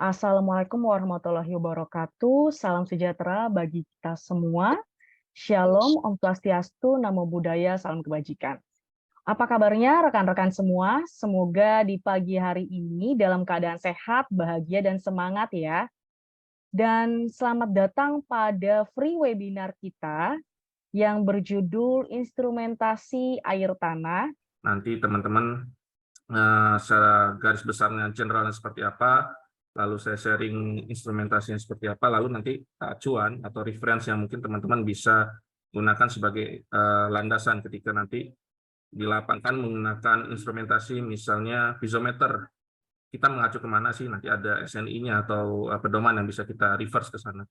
Assalamualaikum warahmatullahi wabarakatuh. Salam sejahtera bagi kita semua. Shalom, Om Swastiastu, Namo Buddhaya, salam kebajikan. Apa kabarnya rekan-rekan semua? Semoga di pagi hari ini dalam keadaan sehat, bahagia, dan semangat ya. Dan selamat datang pada free webinar kita yang berjudul Instrumentasi Air Tanah. Nanti teman-teman secara garis besarnya generalnya seperti apa, lalu saya sharing instrumentasinya seperti apa, lalu nanti acuan atau reference yang mungkin teman-teman bisa gunakan sebagai landasan ketika nanti di lapangan menggunakan instrumentasi misalnya piezometer. Kita mengacu kemana sih? Nanti ada SNI-nya atau pedoman yang bisa kita reverse ke sana.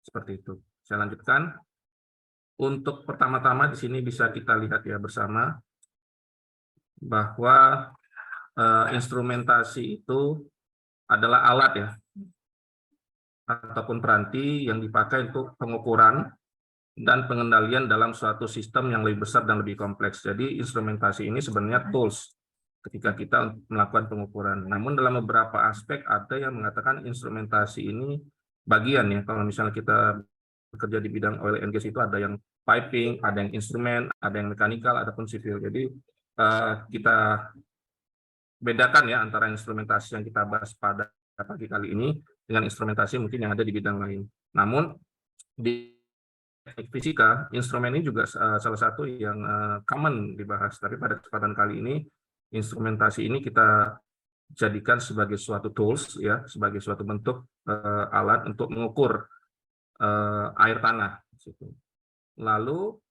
Seperti itu. Saya lanjutkan. Untuk pertama-tama di sini bisa kita lihat ya bersama bahwa instrumentasi itu adalah alat ya, ataupun peranti yang dipakai untuk pengukuran dan pengendalian dalam suatu sistem yang lebih besar dan lebih kompleks. Jadi instrumentasi ini sebenarnya tools ketika kita melakukan pengukuran. Namun dalam beberapa aspek ada yang mengatakan instrumentasi ini bagian ya. Kalau misalnya kita bekerja di bidang oil and gas itu ada yang piping, ada yang instrumen, ada yang mekanikal, ataupun sipil. Jadi kita bedakan ya antara instrumentasi yang kita bahas pada pagi kali ini dengan instrumentasi mungkin yang ada di bidang lain. Namun di teknik fisika, instrumen ini juga salah satu yang common dibahas. Tapi pada kesempatan kali ini, instrumentasi ini kita jadikan sebagai suatu tools, ya, sebagai suatu bentuk alat untuk mengukur air tanah. Lalu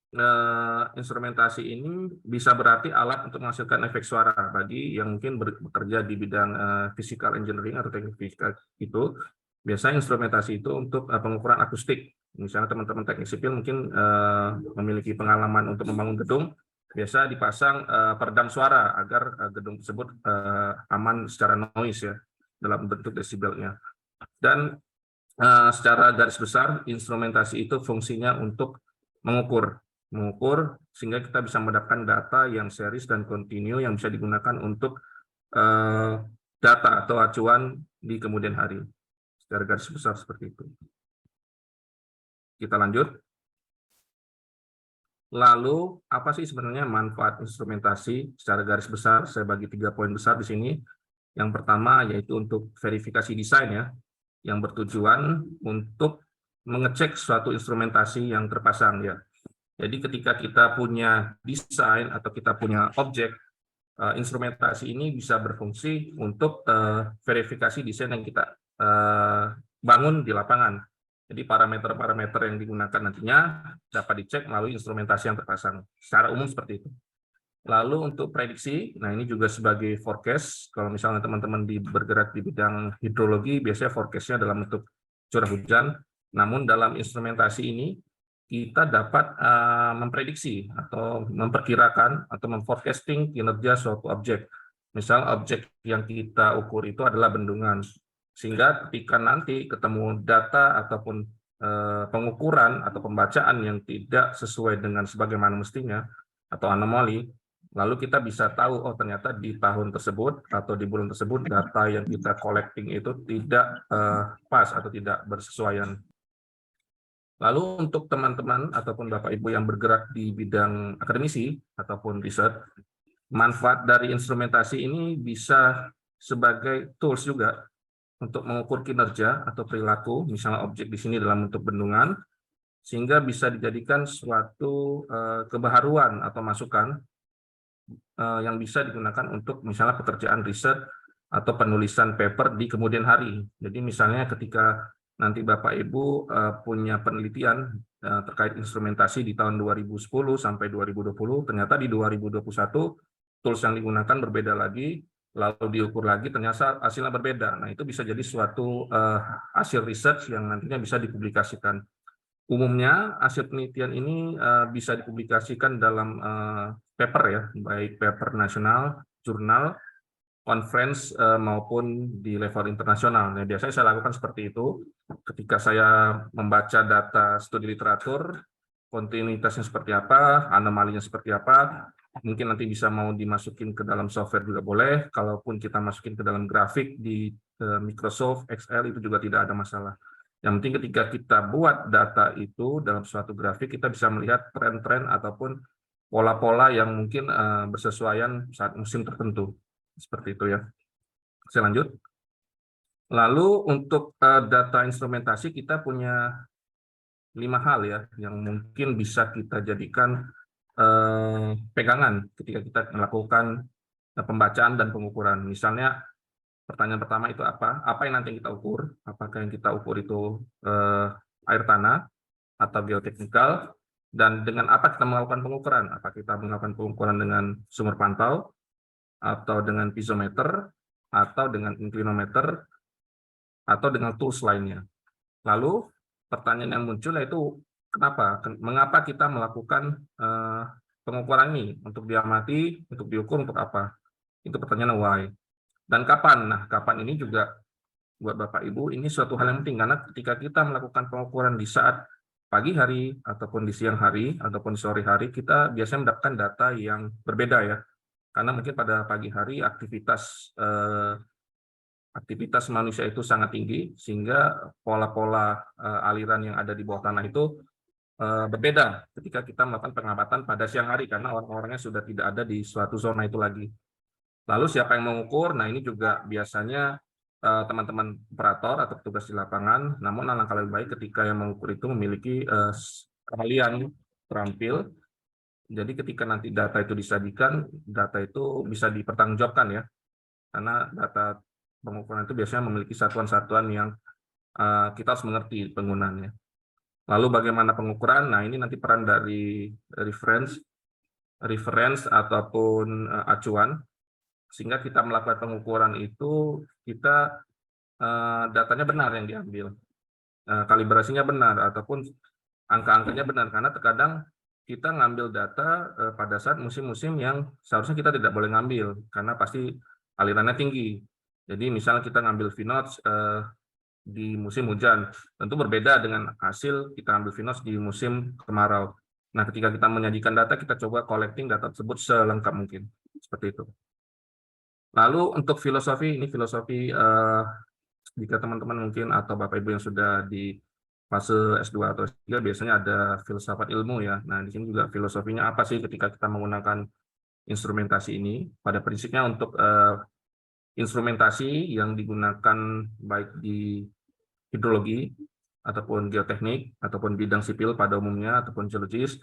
instrumentasi ini bisa berarti alat untuk menghasilkan efek suara bagi yang mungkin bekerja di bidang physical engineering atau teknik fisika itu. Biasanya instrumentasi itu untuk pengukuran akustik. Misalnya teman-teman teknik sipil mungkin memiliki pengalaman untuk membangun gedung, biasa dipasang peredam suara agar gedung tersebut aman secara noise ya dalam bentuk desibelnya. Dan secara garis besar instrumentasi itu fungsinya untuk mengukur sehingga kita bisa mendapatkan data yang series dan kontinu yang bisa digunakan untuk data atau acuan di kemudian hari. Secara garis besar seperti itu. Kita lanjut. Lalu apa sih sebenarnya manfaat instrumentasi secara garis besar? Saya bagi 3 poin besar di sini. Yang pertama yaitu untuk verifikasi desain ya, yang bertujuan untuk mengecek suatu instrumentasi yang terpasang ya. Jadi ketika kita punya desain atau kita punya objek, instrumentasi ini bisa berfungsi untuk verifikasi desain yang kita bangun di lapangan. Jadi parameter-parameter yang digunakan nantinya dapat dicek melalui instrumentasi yang terpasang. Secara umum seperti itu. Lalu untuk prediksi, nah ini juga sebagai forecast. Kalau misalnya teman-teman bergerak di bidang hidrologi, biasanya forecast-nya dalam bentuk curah hujan. Namun dalam instrumentasi ini, kita dapat memprediksi atau memperkirakan atau memforecasting kinerja suatu objek. Misal objek yang kita ukur itu adalah bendungan. Sehingga ketika nanti ketemu data ataupun pengukuran atau pembacaan yang tidak sesuai dengan sebagaimana mestinya atau anomali, lalu kita bisa tahu, oh ternyata di tahun tersebut atau di bulan tersebut data yang kita collecting itu tidak pas atau tidak bersesuaian. Lalu untuk teman-teman ataupun Bapak Ibu yang bergerak di bidang akademisi ataupun riset, manfaat dari instrumentasi ini bisa sebagai tools juga untuk mengukur kinerja atau perilaku, misalnya objek di sini dalam bentuk bendungan, sehingga bisa dijadikan suatu kebaharuan atau masukan yang bisa digunakan untuk misalnya pekerjaan riset atau penulisan paper di kemudian hari. Jadi misalnya ketika nanti Bapak Ibu punya penelitian terkait instrumentasi di tahun 2010 sampai 2020, ternyata di 2021 tools yang digunakan berbeda lagi, lalu diukur lagi ternyata hasilnya berbeda. Nah, itu bisa jadi suatu hasil research yang nantinya bisa dipublikasikan. Umumnya hasil penelitian ini bisa dipublikasikan dalam paper ya, baik paper nasional, jurnal, conference maupun di level internasional. Nah, biasanya saya lakukan seperti itu ketika saya membaca data studi literatur, kontinuitasnya seperti apa, anomalinya seperti apa, mungkin nanti bisa mau dimasukin ke dalam software juga boleh, kalaupun kita masukin ke dalam grafik di Microsoft Excel itu juga tidak ada masalah. Yang penting ketika kita buat data itu dalam suatu grafik, kita bisa melihat tren-tren ataupun pola-pola yang mungkin bersesuaian saat musim tertentu. Seperti itu ya. Saya lanjut. Lalu untuk data instrumentasi kita punya 5 hal ya yang mungkin bisa kita jadikan pegangan ketika kita melakukan pembacaan dan pengukuran. Misalnya pertanyaan pertama itu apa? Apa yang nanti kita ukur? Apakah yang kita ukur itu air tanah atau geoteknikal? Dan dengan apa kita melakukan pengukuran? Apa kita melakukan pengukuran dengan sumber pantau, atau dengan piezometer, atau dengan inclinometer, atau dengan tools lainnya? Lalu pertanyaan yang muncul yaitu kenapa? Mengapa kita melakukan pengukuran ini? Untuk diamati, untuk diukur, untuk apa? Itu pertanyaan why. Dan kapan? Nah, kapan ini juga buat Bapak Ibu ini suatu hal yang penting karena ketika kita melakukan pengukuran di saat pagi hari ataupun di siang hari ataupun di sore hari, kita biasanya mendapatkan data yang berbeda ya. Karena mungkin pada pagi hari aktivitas manusia itu sangat tinggi sehingga pola-pola aliran yang ada di bawah tanah itu berbeda ketika kita melakukan pengamatan pada siang hari karena orang-orangnya sudah tidak ada di suatu zona itu lagi. Lalu siapa yang mengukur? Nah ini juga biasanya teman-teman operator atau petugas di lapangan, namun alangkah lebih baik ketika yang mengukur itu memiliki keahlian terampil. Jadi ketika nanti data itu disajikan, data itu bisa dipertanggungjawabkan ya, karena data pengukuran itu biasanya memiliki satuan-satuan yang kita harus mengerti penggunaannya. Lalu bagaimana pengukuran? Nah ini nanti peran dari reference ataupun acuan, sehingga kita melakukan pengukuran itu kita datanya benar yang diambil, kalibrasinya benar ataupun angka-angkanya benar, karena terkadang kita ngambil data pada saat musim-musim yang seharusnya kita tidak boleh ngambil karena pasti alirannya tinggi. Jadi misalnya kita ngambil VNOTS di musim hujan, tentu berbeda dengan hasil kita ambil VNOTS di musim kemarau. Nah, ketika kita menyajikan data, kita coba collecting data tersebut selengkap mungkin. Seperti itu. Lalu untuk filosofi, ini filosofi jika teman-teman mungkin atau Bapak Ibu yang sudah di fase S2 atau S3 biasanya ada filsafat ilmu ya. Nah, di sini juga filosofinya apa sih ketika kita menggunakan instrumentasi ini? Pada prinsipnya untuk instrumentasi yang digunakan baik di hidrologi ataupun geoteknik ataupun bidang sipil pada umumnya ataupun geologis,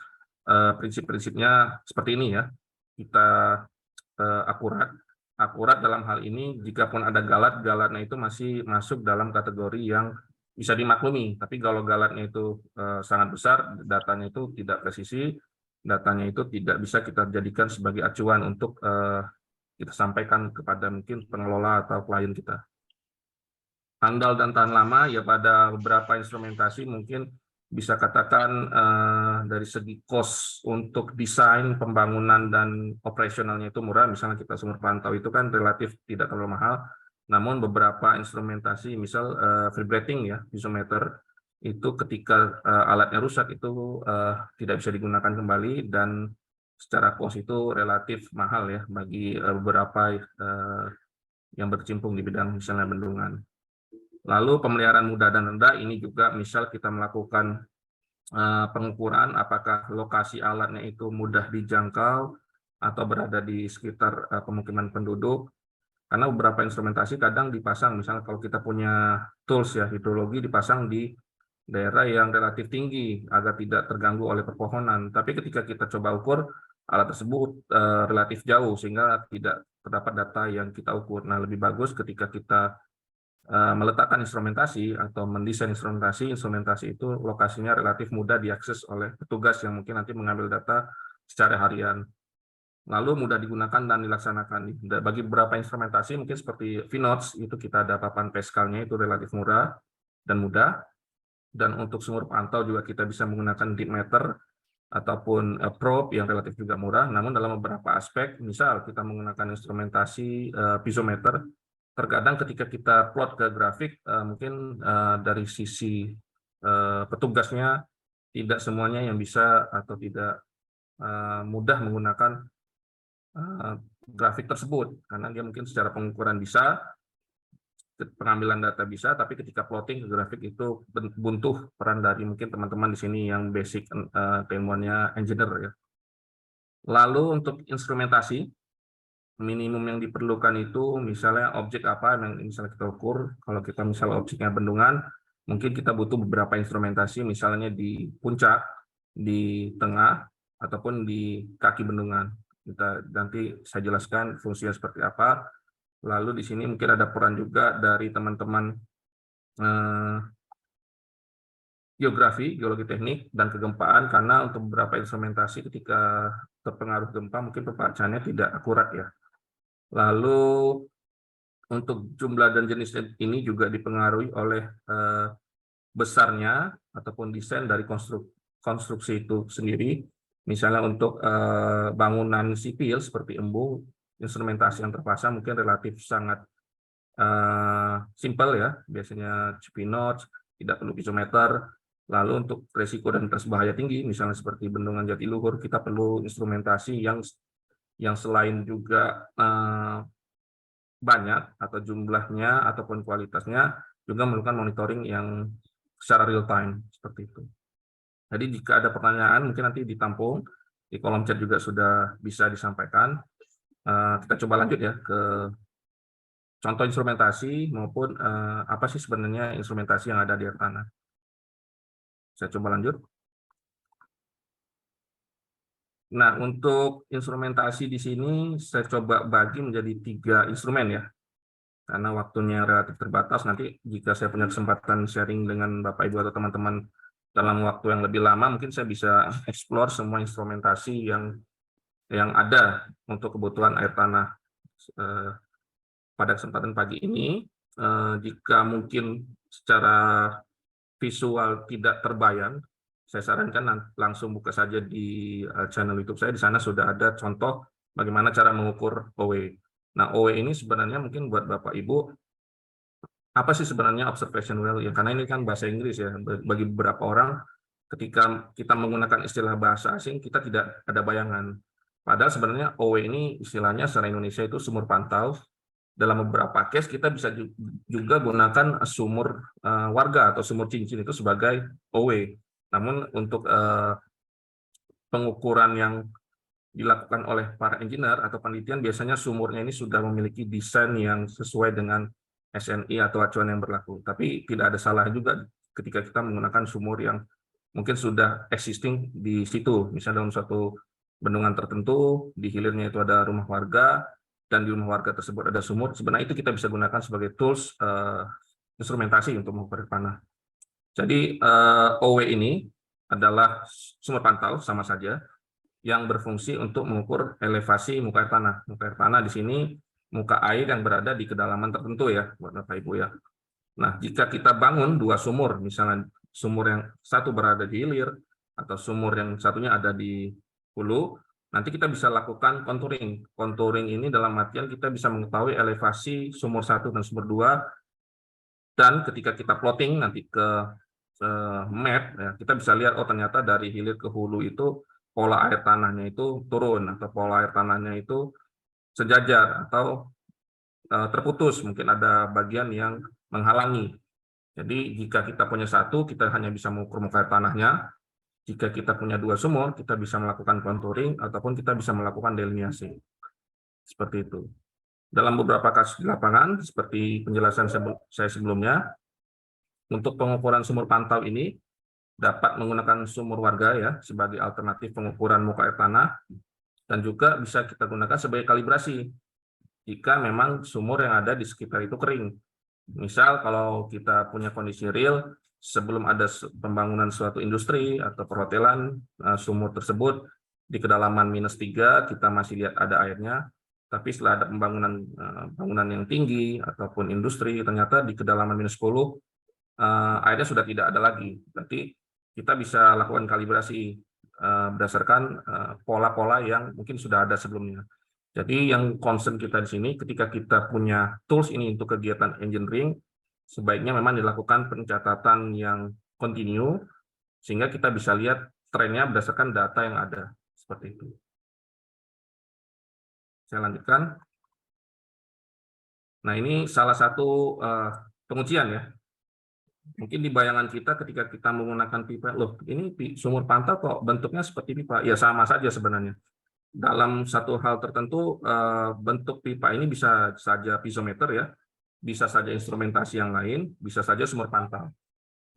prinsip-prinsipnya seperti ini ya. Kita akurat dalam hal ini, jika pun ada galatnya itu masih masuk dalam kategori yang bisa dimaklumi. Tapi kalau galatnya itu sangat besar, datanya itu tidak presisi, datanya itu tidak bisa kita jadikan sebagai acuan untuk kita sampaikan kepada mungkin pengelola atau klien kita. Handal dan tahan lama, ya pada beberapa instrumentasi mungkin bisa katakan dari segi cost untuk desain, pembangunan, dan operasionalnya itu murah. Misalnya kita sumber pantau itu kan relatif tidak terlalu mahal, namun beberapa instrumentasi, misal vibrating ya, piezometer, itu ketika alatnya rusak itu tidak bisa digunakan kembali, dan secara cost itu relatif mahal ya bagi beberapa yang berkecimpung di bidang misalnya bendungan. Lalu pemeliharaan mudah dan rendah, ini juga misal kita melakukan pengukuran apakah lokasi alatnya itu mudah dijangkau atau berada di sekitar pemukiman penduduk. Karena beberapa instrumentasi kadang dipasang, misalnya kalau kita punya tools ya hidrologi dipasang di daerah yang relatif tinggi agar tidak terganggu oleh pepohonan. Tapi ketika kita coba ukur, alat tersebut relatif jauh sehingga tidak terdapat data yang kita ukur. Nah, lebih bagus ketika kita meletakkan instrumentasi atau mendesain instrumentasi itu lokasinya relatif mudah diakses oleh petugas yang mungkin nanti mengambil data secara harian. Lalu mudah digunakan dan dilaksanakan. Bagi beberapa instrumentasi mungkin seperti VNOTS, itu kita ada papan pascalnya itu relatif murah dan mudah. Dan untuk sumber pantau juga kita bisa menggunakan deep meter ataupun probe yang relatif juga murah. Namun dalam beberapa aspek, misal kita menggunakan instrumentasi piezometer, terkadang ketika kita plot ke grafik, mungkin dari sisi petugasnya tidak semuanya yang bisa atau tidak mudah menggunakan grafik tersebut, karena dia mungkin secara pengukuran bisa, pengambilan data bisa, tapi ketika plotting ke grafik itu buntu peran dari mungkin teman-teman di sini yang basic keilmuannya engineer ya. Lalu untuk instrumentasi, minimum yang diperlukan itu misalnya objek apa yang misalnya kita ukur. Kalau kita misalnya objeknya bendungan, mungkin kita butuh beberapa instrumentasi, misalnya di puncak, di tengah, ataupun di kaki bendungan. Nanti saya jelaskan fungsinya seperti apa. Lalu di sini mungkin ada peran juga dari teman-teman geografi, geologi teknik, dan kegempaan, karena untuk beberapa instrumentasi ketika terpengaruh gempa mungkin pembacaannya tidak akurat ya. Lalu untuk jumlah dan jenis ini juga dipengaruhi oleh besarnya ataupun desain dari konstruksi itu sendiri. Misalnya untuk bangunan sipil seperti embung, instrumentasi yang terpasang mungkin relatif sangat simple ya, biasanya Cipinot, tidak perlu pisometer. Lalu untuk risiko dan berbahaya tinggi, misalnya seperti bendungan Jatiluhur, kita perlu instrumentasi yang selain juga banyak atau jumlahnya ataupun kualitasnya, juga memerlukan monitoring yang secara real time seperti itu. Jadi jika ada pertanyaan mungkin nanti ditampung di kolom chat juga sudah bisa disampaikan. Kita coba lanjut ya ke contoh instrumentasi maupun apa sih sebenarnya instrumentasi yang ada di air tanah. Saya coba lanjut. Nah, untuk instrumentasi di sini saya coba bagi menjadi 3 instrumen ya, karena waktunya relatif terbatas. Nanti jika saya punya kesempatan sharing dengan Bapak Ibu atau teman-teman dalam waktu yang lebih lama, mungkin saya bisa explore semua instrumentasi yang ada untuk kebutuhan air tanah. Pada kesempatan pagi ini, jika mungkin secara visual tidak terbayang, saya sarankan langsung buka saja di channel YouTube saya. Di sana sudah ada contoh bagaimana cara mengukur OW. Nah, OW ini sebenarnya mungkin buat Bapak Ibu, apa sih sebenarnya observation well? Ya, karena ini kan bahasa Inggris ya. Bagi beberapa orang, ketika kita menggunakan istilah bahasa asing, kita tidak ada bayangan. Padahal sebenarnya OW ini istilahnya secara Indonesia itu sumur pantau. Dalam beberapa case kita bisa juga gunakan sumur warga atau sumur cincin itu sebagai OW. Namun untuk pengukuran yang dilakukan oleh para engineer atau penelitian, biasanya sumurnya ini sudah memiliki desain yang sesuai dengan SNI atau acuan yang berlaku. Tapi tidak ada salah juga ketika kita menggunakan sumur yang mungkin sudah existing di situ. Misalnya dalam suatu bendungan tertentu, di hilirnya itu ada rumah warga, dan di rumah warga tersebut ada sumur. Sebenarnya itu kita bisa gunakan sebagai tools instrumentasi untuk mengukur tanah. Jadi OW ini adalah sumur pantau sama saja, yang berfungsi untuk mengukur elevasi muka air tanah. Muka air tanah di sini muka air yang berada di kedalaman tertentu ya, buat Bapak Ibu ya. Nah, jika kita bangun 2 sumur, misalnya sumur yang satu berada di hilir atau sumur yang satunya ada di hulu, nanti kita bisa lakukan contouring. Contouring ini dalam artian kita bisa mengetahui elevasi sumur 1 dan sumur 2, dan ketika kita plotting nanti ke map, ya, kita bisa lihat, oh ternyata dari hilir ke hulu itu pola air tanahnya itu turun, atau pola air tanahnya itu sejajar, atau terputus, mungkin ada bagian yang menghalangi. Jadi jika kita punya satu, kita hanya bisa mengukur muka air tanahnya. Jika kita punya 2 sumur, kita bisa melakukan contouring, ataupun kita bisa melakukan delineasi. Seperti itu. Dalam beberapa kasus di lapangan, seperti penjelasan saya sebelumnya, untuk pengukuran sumur pantau ini dapat menggunakan sumur warga ya sebagai alternatif pengukuran muka air tanah, dan juga bisa kita gunakan sebagai kalibrasi jika memang sumur yang ada di sekitar itu kering. Misal kalau kita punya kondisi real, sebelum ada pembangunan suatu industri atau perhotelan, sumur tersebut di kedalaman -3, kita masih lihat ada airnya. Tapi setelah ada bangunan yang tinggi ataupun industri, ternyata di kedalaman -10 airnya sudah tidak ada lagi. Berarti kita bisa lakukan kalibrasi berdasarkan pola-pola yang mungkin sudah ada sebelumnya. Jadi yang concern kita di sini, ketika kita punya tools ini untuk kegiatan engineering, sebaiknya memang dilakukan pencatatan yang continue, sehingga kita bisa lihat trennya berdasarkan data yang ada. Seperti itu. Saya lanjutkan. Nah, ini salah satu pengujian ya. Mungkin di bayangan kita ketika kita menggunakan pipa, loh ini sumur pantau kok bentuknya seperti pipa. Ya sama saja sebenarnya. Dalam satu hal tertentu, bentuk pipa ini bisa saja piezometer ya, bisa saja instrumentasi yang lain, bisa saja sumur pantau.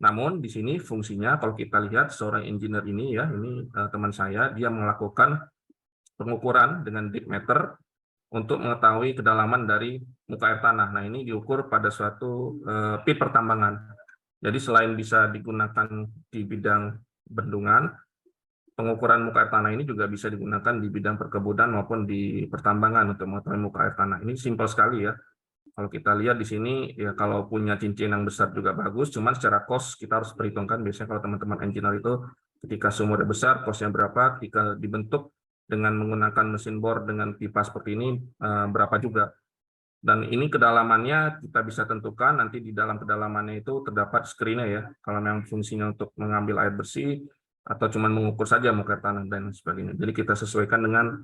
Namun di sini fungsinya kalau kita lihat seorang engineer ini ya, ini teman saya, dia melakukan pengukuran dengan deep meter untuk mengetahui kedalaman dari muka air tanah. Nah, ini diukur pada suatu pit pertambangan. Jadi selain bisa digunakan di bidang bendungan, pengukuran muka air tanah ini juga bisa digunakan di bidang perkebunan maupun di pertambangan untuk mengetahui muka air tanah. Ini simpel sekali ya. Kalau kita lihat di sini, ya kalau punya cincin yang besar juga bagus, cuman secara cost kita harus perhitungkan. Biasanya kalau teman-teman engineer itu, ketika sumurnya besar, costnya berapa, ketika dibentuk dengan menggunakan mesin bor dengan pipa seperti ini, berapa juga. Dan ini kedalamannya kita bisa tentukan, nanti di dalam kedalamannya itu terdapat screen-nya ya, kalau memang fungsinya untuk mengambil air bersih, atau cuma mengukur saja muka air tanah dan sebagainya. Jadi kita sesuaikan dengan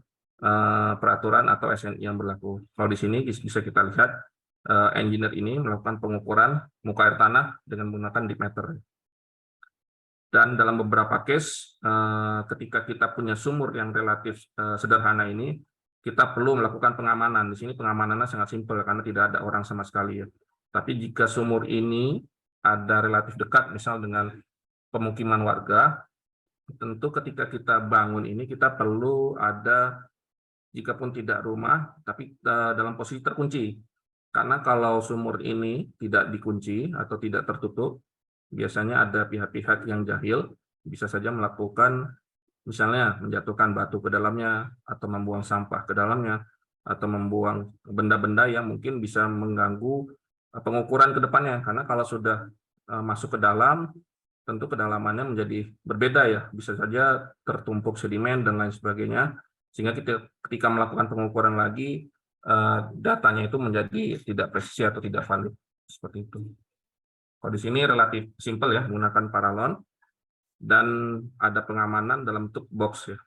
peraturan atau SNI yang berlaku. Kalau di sini bisa kita lihat, engineer ini melakukan pengukuran muka air tanah dengan menggunakan deep meter. Dan dalam beberapa case, ketika kita punya sumur yang relatif sederhana ini, kita perlu melakukan pengamanan. Di sini pengamanannya sangat simpel karena tidak ada orang sama sekali ya. Tapi jika sumur ini ada relatif dekat, misal dengan pemukiman warga, tentu ketika kita bangun ini kita perlu ada, jika pun tidak rumah, tapi dalam posisi terkunci. Karena kalau sumur ini tidak dikunci atau tidak tertutup, biasanya ada pihak-pihak yang jahil, bisa saja melakukan misalnya menjatuhkan batu ke dalamnya, atau membuang sampah ke dalamnya, atau membuang benda-benda yang mungkin bisa mengganggu pengukuran ke depannya. Karena kalau sudah masuk ke dalam, tentu kedalamannya menjadi berbeda ya, bisa saja tertumpuk sedimen dan lain sebagainya, sehingga ketika melakukan pengukuran lagi, datanya itu menjadi tidak presisi atau tidak valid, seperti itu. Kalau di sini relatif simpel ya, menggunakan paralon, dan ada pengamanan dalam bentuk box ya.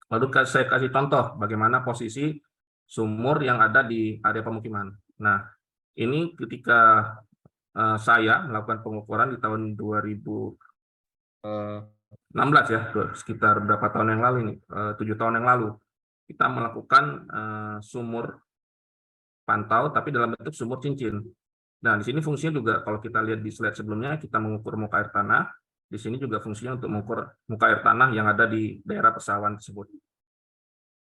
Lalu saya kasih contoh bagaimana posisi sumur yang ada di area pemukiman. Nah, ini ketika saya melakukan pengukuran di tahun 2016 ya, sekitar berapa tahun yang lalu ini, 7 tahun yang lalu, kita melakukan sumur pantau tapi dalam bentuk sumur cincin. Nah, di sini fungsinya juga kalau kita lihat di slide sebelumnya, kita mengukur muka air tanah. Di sini juga fungsinya untuk mengukur muka air tanah yang ada di daerah persawahan tersebut.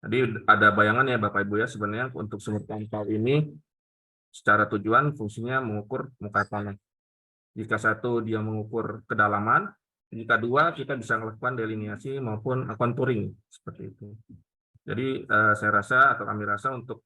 Jadi ada bayangan ya Bapak Ibu ya, sebenarnya untuk sumur pantau ini secara tujuan fungsinya mengukur muka air tanah. Jika satu dia mengukur kedalaman, jika dua kita bisa melakukan delineasi maupun contouring seperti itu. Jadi saya rasa atau kami rasa untuk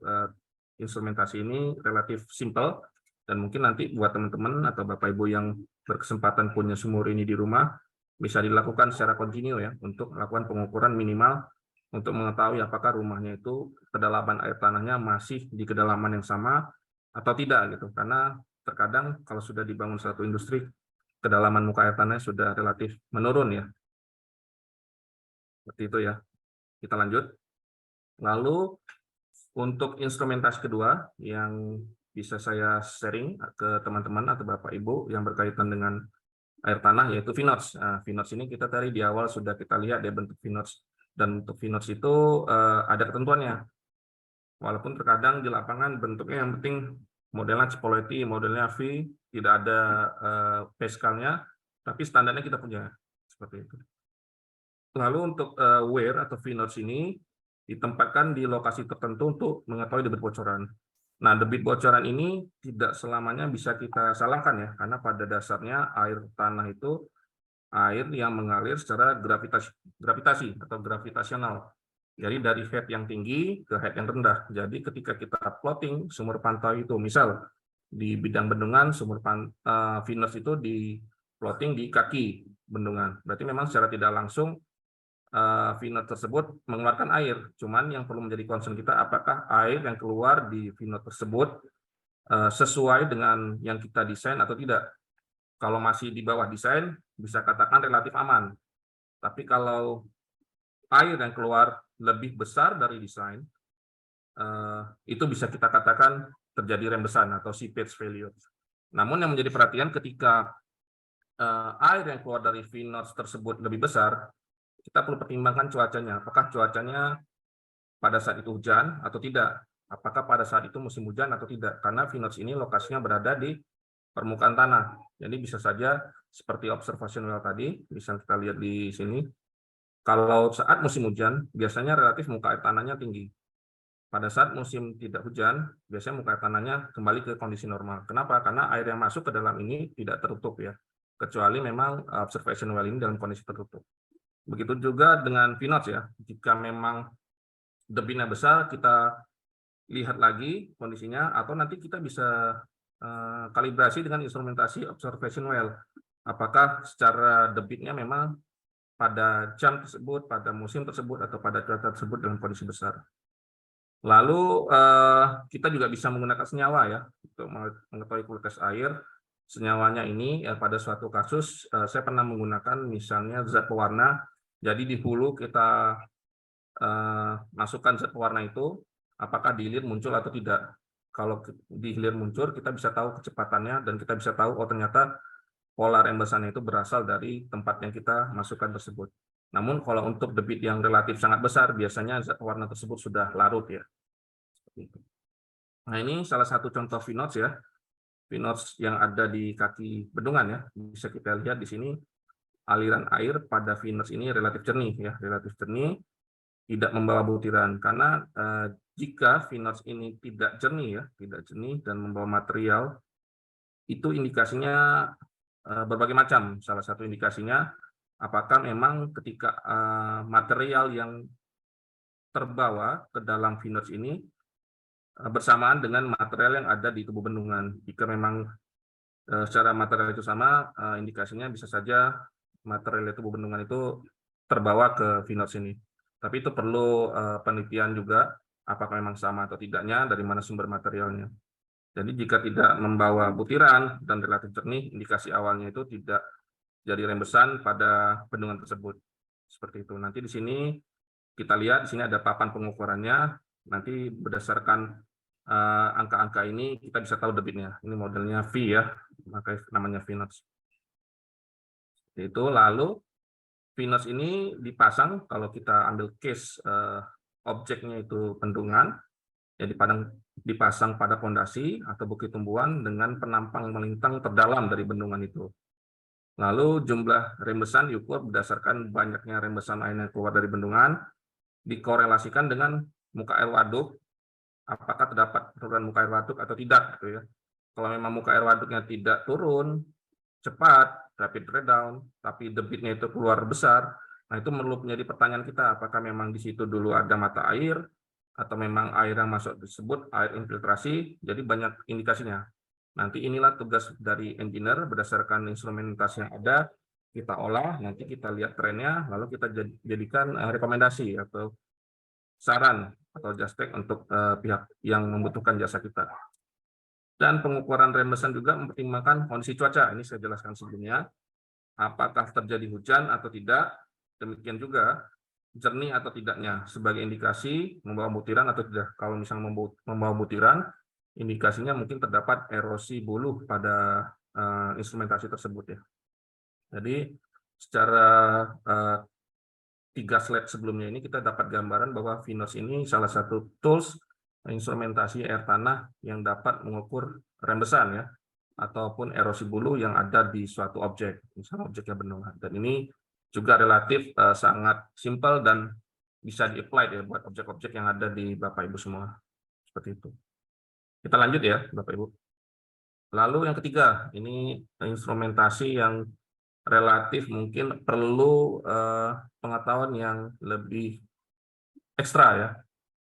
instrumentasi ini relatif simpel. Dan mungkin nanti buat teman-teman atau Bapak Ibu yang berkesempatan punya sumur ini di rumah, bisa dilakukan secara kontinu ya, untuk melakukan pengukuran minimal untuk mengetahui apakah rumahnya itu kedalaman air tanahnya masih di kedalaman yang sama atau tidak gitu. Karena terkadang kalau sudah dibangun satu industri, kedalaman muka air tanahnya sudah relatif menurun ya. Seperti itu ya. Kita lanjut. Lalu untuk instrumentasi kedua yang bisa saya sharing ke teman-teman atau Bapak Ibu yang berkaitan dengan air tanah, yaitu VNOTS. VNOTS ini kita tadi di awal sudah kita lihat ya bentuk VNOTS, dan untuk VNOTS itu ada ketentuannya. Walaupun terkadang di lapangan bentuknya yang penting modelnya Cipoletti, modelnya V, tidak ada pascalnya, tapi standarnya kita punya seperti itu. Lalu untuk wear atau VNOTS ini ditempatkan di lokasi tertentu untuk mengetahui debit bocoran. Nah, debit bocoran ini tidak selamanya bisa kita salahkan ya, karena pada dasarnya air tanah itu air yang mengalir secara gravitasi atau gravitasional. Jadi dari head yang tinggi ke head yang rendah. Jadi ketika kita plotting sumur pantau itu, misal di bidang bendungan sumur VNOTS itu di plotting di kaki bendungan. Berarti memang secara tidak langsung VNOTS tersebut mengeluarkan air. Cuman yang perlu menjadi concern kita, apakah air yang keluar di VNOTS tersebut sesuai dengan yang kita desain atau tidak. Kalau masih di bawah desain, bisa katakan relatif aman. Tapi kalau air yang keluar lebih besar dari desain, itu bisa kita katakan terjadi rembesan atau seepage failure. Namun yang menjadi perhatian ketika air yang keluar dari V-notch tersebut lebih besar, kita perlu pertimbangkan cuacanya. Apakah cuacanya pada saat itu hujan atau tidak? Apakah pada saat itu musim hujan atau tidak? Karena V-notch ini lokasinya berada di permukaan tanah. Jadi bisa saja seperti observation well tadi, bisa kita lihat di sini. Kalau saat musim hujan, biasanya relatif muka air tanahnya tinggi. Pada saat musim tidak hujan, biasanya muka air tanahnya kembali ke kondisi normal. Kenapa? Karena air yang masuk ke dalam ini tidak tertutup ya, kecuali memang observation well ini dalam kondisi tertutup. Begitu juga dengan V-notch ya. Jika memang debitnya besar, kita lihat lagi kondisinya, atau nanti kita bisa kalibrasi dengan instrumentasi observation well. Apakah secara debitnya memang pada jam tersebut, pada musim tersebut, atau pada cuaca tersebut dalam kondisi besar. Lalu kita juga bisa menggunakan senyawa ya untuk mengetahui kualitas air. Senyawanya ini pada suatu kasus saya pernah menggunakan misalnya zat pewarna. Jadi di hulu kita masukkan zat pewarna itu, apakah di hilir muncul atau tidak. Kalau di hilir muncul, kita bisa tahu kecepatannya dan kita bisa tahu oh ternyata pola rembesannya itu berasal dari tempat yang kita masukkan tersebut. Namun kalau untuk debit yang relatif sangat besar, biasanya zat pewarna tersebut sudah larut ya. Nah ini salah satu contoh V-notch ya. V-notch yang ada di kaki bendungan ya. Bisa kita lihat di sini aliran air pada V-notch ini relatif jernih ya, relatif jernih, tidak membawa butiran. Karena jika V-notch ini tidak jernih ya, tidak jernih dan membawa material, itu indikasinya berbagai macam. Salah satu indikasinya apakah memang ketika material yang terbawa ke dalam V-notch ini bersamaan dengan material yang ada di tubuh bendungan. Jika memang secara material itu sama, indikasinya bisa saja material tubuh bendungan itu terbawa ke V-notch ini. Tapi itu perlu penelitian juga, apakah memang sama atau tidaknya, dari mana sumber materialnya. Jadi jika tidak membawa butiran dan relatif jernih, indikasi awalnya itu tidak jadi rembesan pada bendungan tersebut. Seperti itu. Nanti di sini kita lihat, di sini ada papan pengukurannya. Nanti berdasarkan angka-angka ini kita bisa tahu debitnya. Ini modelnya V ya, makanya namanya V-notch. Itu lalu V-notch ini dipasang kalau kita ambil case objeknya itu bendungan, ya dipasang pada fondasi atau bukit tumbuhan dengan penampang melintang terdalam dari bendungan itu. Lalu jumlah rembesan diukur berdasarkan banyaknya rembesan air yang keluar dari bendungan, dikorelasikan dengan muka air waduk, apakah terdapat penurunan muka air waduk atau tidak gitu ya. Kalau memang muka air waduknya tidak turun cepat, rapid breakdown, tapi debitnya itu keluar besar, nah itu perlu menjadi pertanyaan kita, apakah memang di situ dulu ada mata air atau memang air yang masuk disebut air infiltrasi. Jadi banyak indikasinya. Nanti inilah tugas dari engineer berdasarkan instrumentasi yang ada, kita olah, nanti kita lihat trennya, lalu kita jadikan rekomendasi atau saran atau justek untuk pihak yang membutuhkan jasa kita. Dan pengukuran rembesan juga mempertimbangkan kondisi cuaca. Ini saya jelaskan sebelumnya. Apakah terjadi hujan atau tidak. Demikian juga jernih atau tidaknya. Sebagai indikasi membawa butiran atau tidak. Kalau misalnya membawa butiran, indikasinya mungkin terdapat erosi buluh pada instrumentasi tersebut ya. Jadi secara 3 slide sebelumnya ini kita dapat gambaran bahwa V-notch ini salah satu tools instrumentasi air tanah yang dapat mengukur rembesan ya, ataupun erosi buluh yang ada di suatu objek, misalnya objeknya bendungan. Dan ini juga relatif sangat simpel dan bisa di-apply ya buat objek-objek yang ada di Bapak Ibu semua. Seperti itu. Kita lanjut ya, Bapak Ibu. Lalu yang ketiga, ini instrumentasi yang relatif mungkin perlu pengetahuan yang lebih ekstra ya.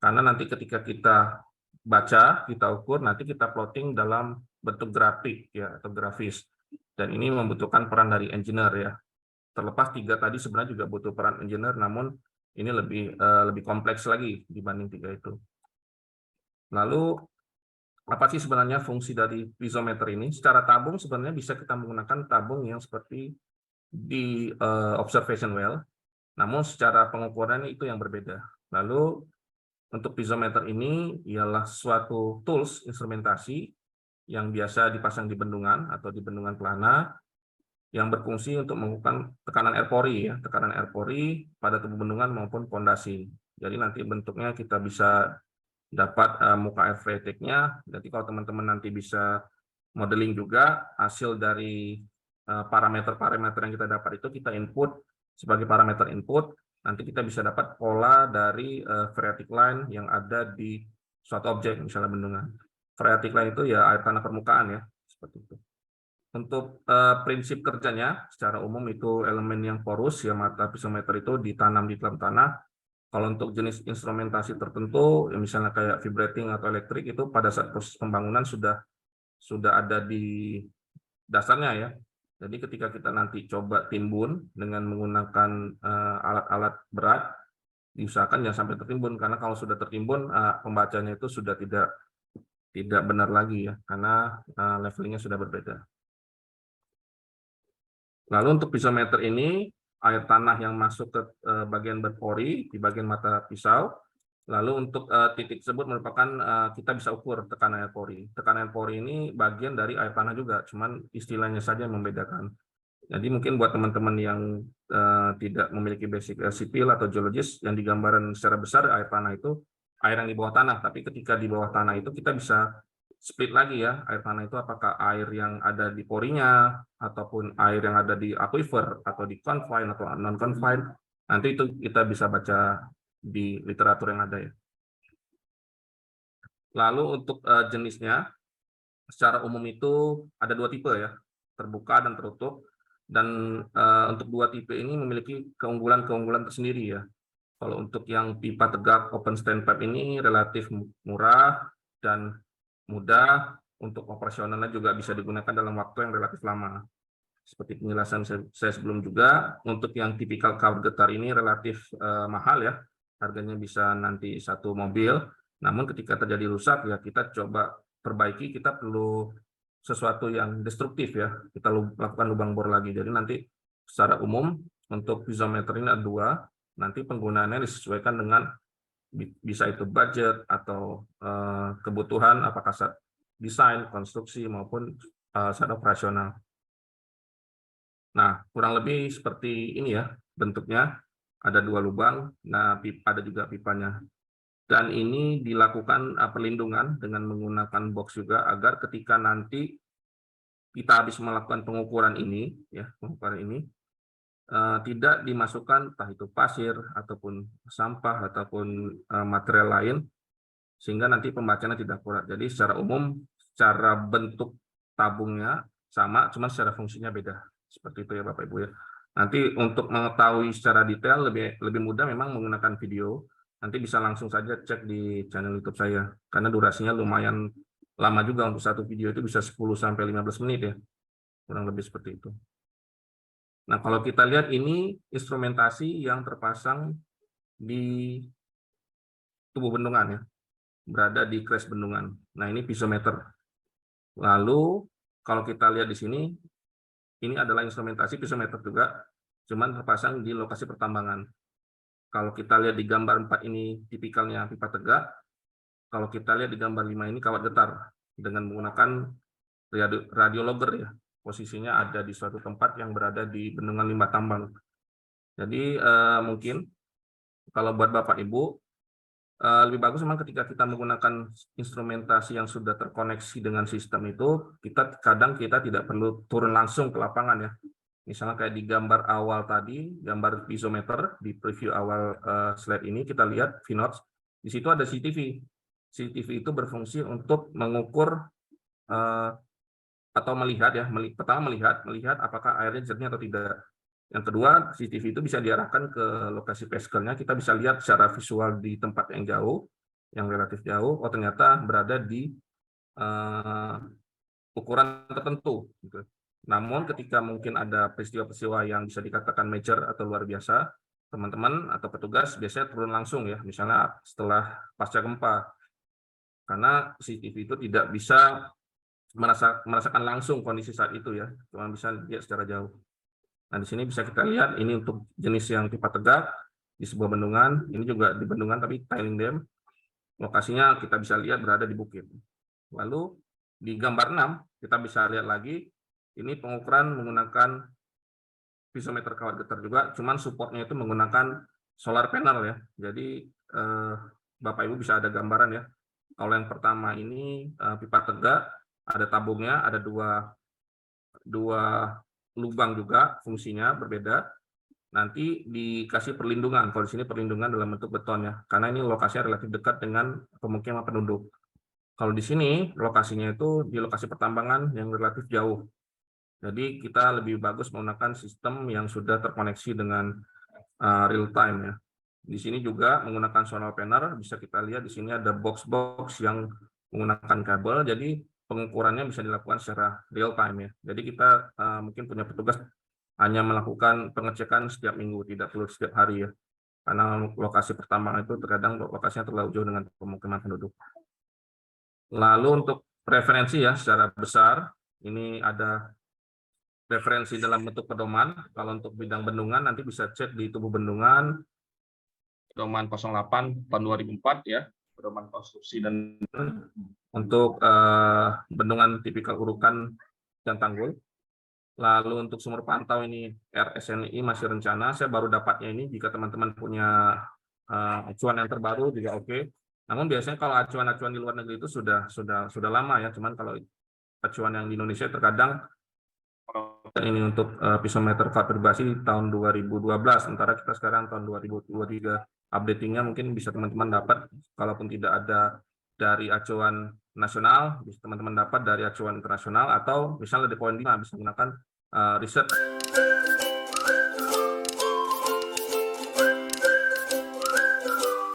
Karena nanti ketika kita baca, kita ukur, nanti kita plotting dalam bentuk grafik ya atau grafis. Dan ini membutuhkan peran dari engineer ya. Terlepas 3 tadi sebenarnya juga butuh peran engineer, namun ini lebih kompleks lagi dibanding 3 itu. Lalu apa sih sebenarnya fungsi dari piezometer ini? Secara tabung sebenarnya bisa kita menggunakan tabung yang seperti di observation well, namun secara pengukuran itu yang berbeda. Lalu untuk piezometer ini ialah suatu tools instrumentasi yang biasa dipasang di bendungan atau di bendungan pelana yang berfungsi untuk mengukur tekanan air pori ya, tekanan air pori pada tubuh bendungan maupun pondasi. Jadi nanti bentuknya kita bisa dapat muka air freatic-nya. Jadi kalau teman-teman nanti bisa modeling juga hasil dari parameter-parameter yang kita dapat itu kita input sebagai parameter input, nanti kita bisa dapat pola dari phreatic line yang ada di suatu objek, misalnya bendungan. Phreatic line itu ya air tanah permukaan ya, seperti itu. Untuk prinsip kerjanya, secara umum itu elemen yang porus, ya mata piezometer itu ditanam di dalam tanah. Kalau untuk jenis instrumentasi tertentu, ya misalnya kayak vibrating atau elektrik, itu pada saat proses pembangunan sudah ada di dasarnya ya. Jadi ketika kita nanti coba timbun dengan menggunakan alat-alat berat, diusahakan jangan sampai tertimbun, karena kalau sudah tertimbun pembacanya itu sudah tidak benar lagi ya, karena levelingnya sudah berbeda. Lalu untuk piezometer ini, air tanah yang masuk ke bagian berpori di bagian mata pisau. Lalu untuk titik tersebut merupakan kita bisa ukur tekanan air pori. Tekanan air pori ini bagian dari air tanah juga, cuman istilahnya saja yang membedakan. Jadi mungkin buat teman-teman yang tidak memiliki basic sipil atau geologis, yang digambaran secara besar air tanah itu air yang di bawah tanah. Tapi ketika di bawah tanah itu kita bisa split lagi ya, air tanah itu apakah air yang ada di porinya, ataupun air yang ada di aquifer, atau di confined atau non-confined. Nanti itu kita bisa baca di literatur yang ada ya. Lalu untuk jenisnya, secara umum itu ada dua tipe ya, terbuka dan tertutup. Dan untuk dua tipe ini memiliki keunggulan-keunggulan tersendiri ya. Kalau untuk yang pipa tegak open stand pipe ini relatif murah dan mudah, untuk operasionalnya juga bisa digunakan dalam waktu yang relatif lama. Seperti penjelasan saya sebelum juga, untuk yang tipikal cover getar ini relatif mahal ya, harganya bisa nanti satu mobil. Namun ketika terjadi rusak ya kita coba perbaiki, kita perlu sesuatu yang destruktif ya, kita lakukan lubang bor lagi. Jadi nanti secara umum untuk piezometer ini ada dua, nanti penggunaannya disesuaikan dengan bisa itu budget atau kebutuhan, apakah saat desain, konstruksi maupun saat operasional. Nah, kurang lebih seperti ini ya bentuknya, ada dua lubang, nah ada juga pipanya. Dan ini dilakukan perlindungan dengan menggunakan box juga, agar ketika nanti kita habis melakukan pengukuran ini, ya pengukuran ini, tidak dimasukkan entah itu pasir ataupun sampah ataupun material lain, sehingga nanti pembacaannya tidak akurat. Jadi secara umum, secara bentuk tabungnya sama, cuma secara fungsinya beda. Seperti itu ya Bapak Ibu ya. Nanti untuk mengetahui secara detail lebih mudah memang menggunakan video. Nanti bisa langsung saja cek di channel YouTube saya, karena durasinya lumayan lama juga. Untuk satu video itu bisa 10-15 menit ya, kurang lebih seperti itu. Nah, kalau kita lihat ini instrumentasi yang terpasang di tubuh bendungan ya, berada di crash bendungan. Nah, ini piezometer. Lalu kalau kita lihat di sini, ini adalah instrumentasi piezometer juga, cuman terpasang di lokasi pertambangan. Kalau kita lihat di gambar 4 ini tipikalnya pipa tegak, kalau kita lihat di gambar 5 ini kawat getar dengan menggunakan radiologger ya. Posisinya ada di suatu tempat yang berada di bendungan limbah tambang. Jadi mungkin kalau buat Bapak Ibu, lebih bagus memang ketika kita menggunakan instrumentasi yang sudah terkoneksi dengan sistem itu, kadang kita tidak perlu turun langsung ke lapangan ya. Misalnya kayak di gambar awal tadi, gambar piezometer di preview awal slide ini, kita lihat VNOTS, di situ ada CCTV. CCTV itu berfungsi untuk mengukur atau melihat ya, pertama melihat apakah airnya jernih atau tidak. Yang kedua, CCTV itu bisa diarahkan ke lokasi peskernya, kita bisa lihat secara visual di tempat yang jauh, yang relatif jauh, oh ternyata berada di ukuran tertentu. Gitu. Namun ketika mungkin ada peristiwa-peristiwa yang bisa dikatakan major atau luar biasa, teman-teman atau petugas biasanya turun langsung ya, misalnya setelah pasca gempa. Karena CCTV itu tidak bisa merasakan langsung kondisi saat itu ya, cuma bisa lihat secara jauh. Nah, di sini bisa kita lihat ini untuk jenis yang pipa tegak di sebuah bendungan, ini juga di bendungan tapi tiling dam. lokasinya kita bisa lihat berada di bukit. Lalu di gambar 6 kita bisa lihat lagi, ini pengukuran menggunakan pisometer kawat getar juga, cuman supportnya itu menggunakan solar panel ya. Jadi Bapak Ibu bisa ada gambaran ya. Kalau yang pertama ini pipa tegak, ada tabungnya, ada dua lubang juga, fungsinya berbeda. Nanti dikasih perlindungan, kalau di sini perlindungan dalam bentuk beton ya, karena ini lokasinya relatif dekat dengan pemukiman penduduk. Kalau di sini lokasinya itu di lokasi pertambangan yang relatif jauh. Jadi kita lebih bagus menggunakan sistem yang sudah terkoneksi dengan real time ya. Di sini juga menggunakan solar panel, bisa kita lihat di sini ada box-box yang menggunakan kabel, jadi pengukurannya bisa dilakukan secara real time ya. Jadi kita mungkin punya petugas hanya melakukan pengecekan setiap minggu, tidak perlu setiap hari ya. Karena lokasi pertambangan itu terkadang lokasinya terlalu jauh dengan pemukiman penduduk. Lalu untuk preferensi ya secara besar, ini ada referensi dalam bentuk pedoman. Kalau untuk bidang bendungan nanti bisa cek di tubuh bendungan, pedoman 08 tahun 2004 ya, pedoman konstruksi dan untuk bendungan tipikal urukan dan tanggul. Lalu untuk sumur pantau ini RSNI masih rencana, saya baru dapatnya ini, jika teman-teman punya acuan yang terbaru juga oke. Namun biasanya kalau acuan-acuan di luar negeri itu sudah lama ya, cuman kalau acuan yang di Indonesia terkadang ini untuk pisometer kawat vibrasi tahun 2012, sementara kita sekarang tahun 2023. Updatingnya mungkin bisa teman-teman dapat, kalaupun tidak ada dari acuan nasional, bisa teman-teman dapat dari acuan internasional, atau misalnya di poin 5 bisa menggunakan riset